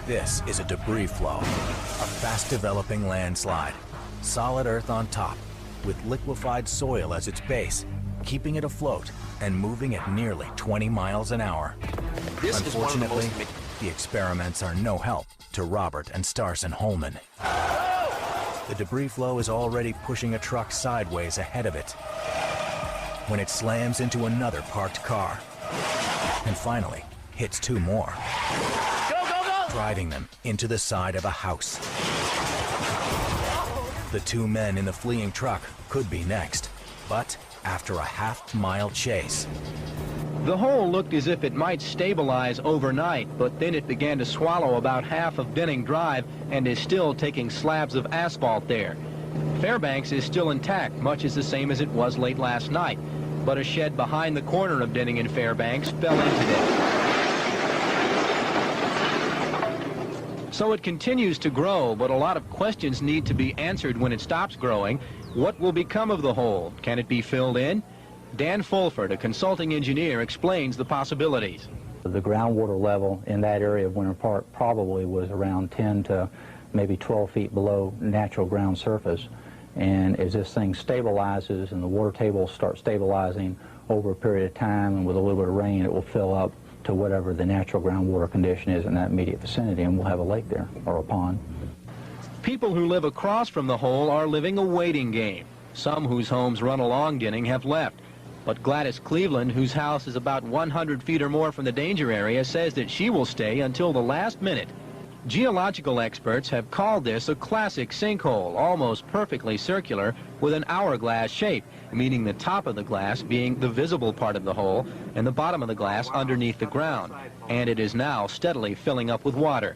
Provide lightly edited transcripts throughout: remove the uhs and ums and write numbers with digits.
This is a debris flow, a fast-developing landslide. Solid earth on top, with liquefied soil as its base, keeping it afloat and moving at nearly 20 miles an hour. Unfortunately, the experiments are no help to Robert and Starson Holman. The debris flow is already pushing a truck sideways ahead of it when it slams into another parked car and finally hits two more, driving them into the side of a house. The two men in the fleeing truck could be next, but after a half-mile chase. The hole looked as if it might stabilize overnight, but then it began to swallow about half of Denning Drive and is still taking slabs of asphalt there. Fairbanks is still intact, much as the same as it was late last night, but a shed behind the corner of Denning and Fairbanks fell in today. So it continues to grow, but a lot of questions need to be answered when it stops growing. What will become of the hole? Can it be filled in? Dan Fulford, a consulting engineer, explains the possibilities. The groundwater level in that area of Winter Park probably was around 10 to maybe 12 feet below natural ground surface. And as this thing stabilizes and the water table starts stabilizing over a period of time, and with a little bit of rain, it will fill up to whatever the natural groundwater condition is in that immediate vicinity, and we'll have a lake there, or a pond. People who live across from the hole are living a waiting game. Some whose homes run along Denning have left. But Gladys Cleveland, whose house is about 100 feet or more from the danger area, says that she will stay until the last minute. Geological experts have called this a classic sinkhole, almost perfectly circular with an hourglass shape, meaning the top of the glass being the visible part of the hole and the bottom of the glass underneath the ground. And it is now steadily filling up with water.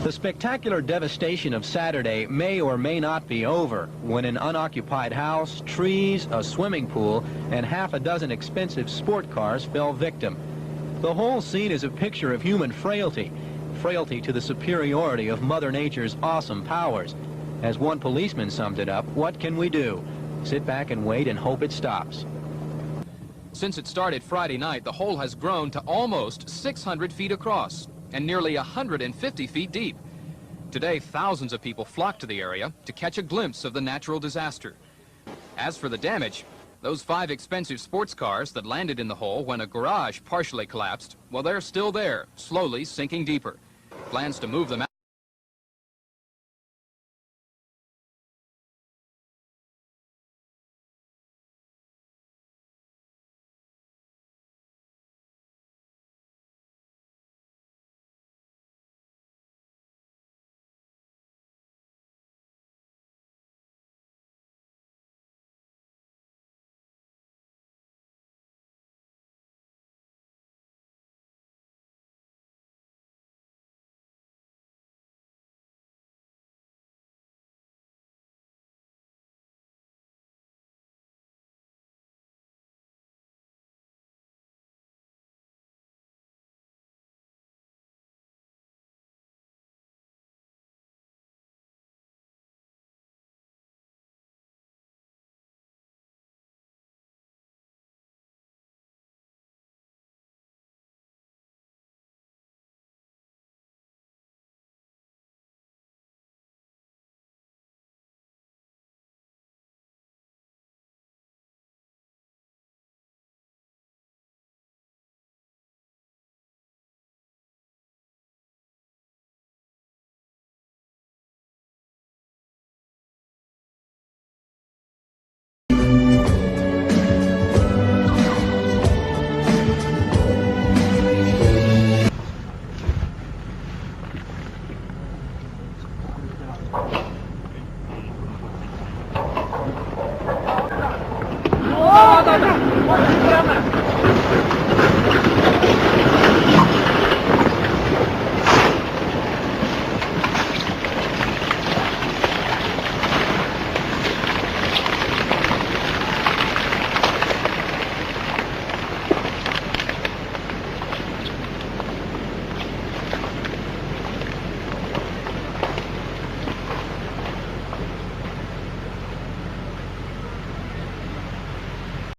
The spectacular devastation of Saturday may or may not be over when an unoccupied house, trees, a swimming pool, and half a dozen expensive sport cars fell victim. The whole scene is a picture of human frailty, frailty to the superiority of Mother Nature's awesome powers. As one policeman summed it up, what can we do? Sit back and wait and hope it stops. Since it started Friday night, the hole has grown to almost 600 feet across and nearly 150 feet deep. Today, thousands of people flocked to the area to catch a glimpse of the natural disaster. As for the damage, those 5 expensive sports cars that landed in the hole when a garage partially collapsed, well, they're still there, slowly sinking deeper. Plans to move them out.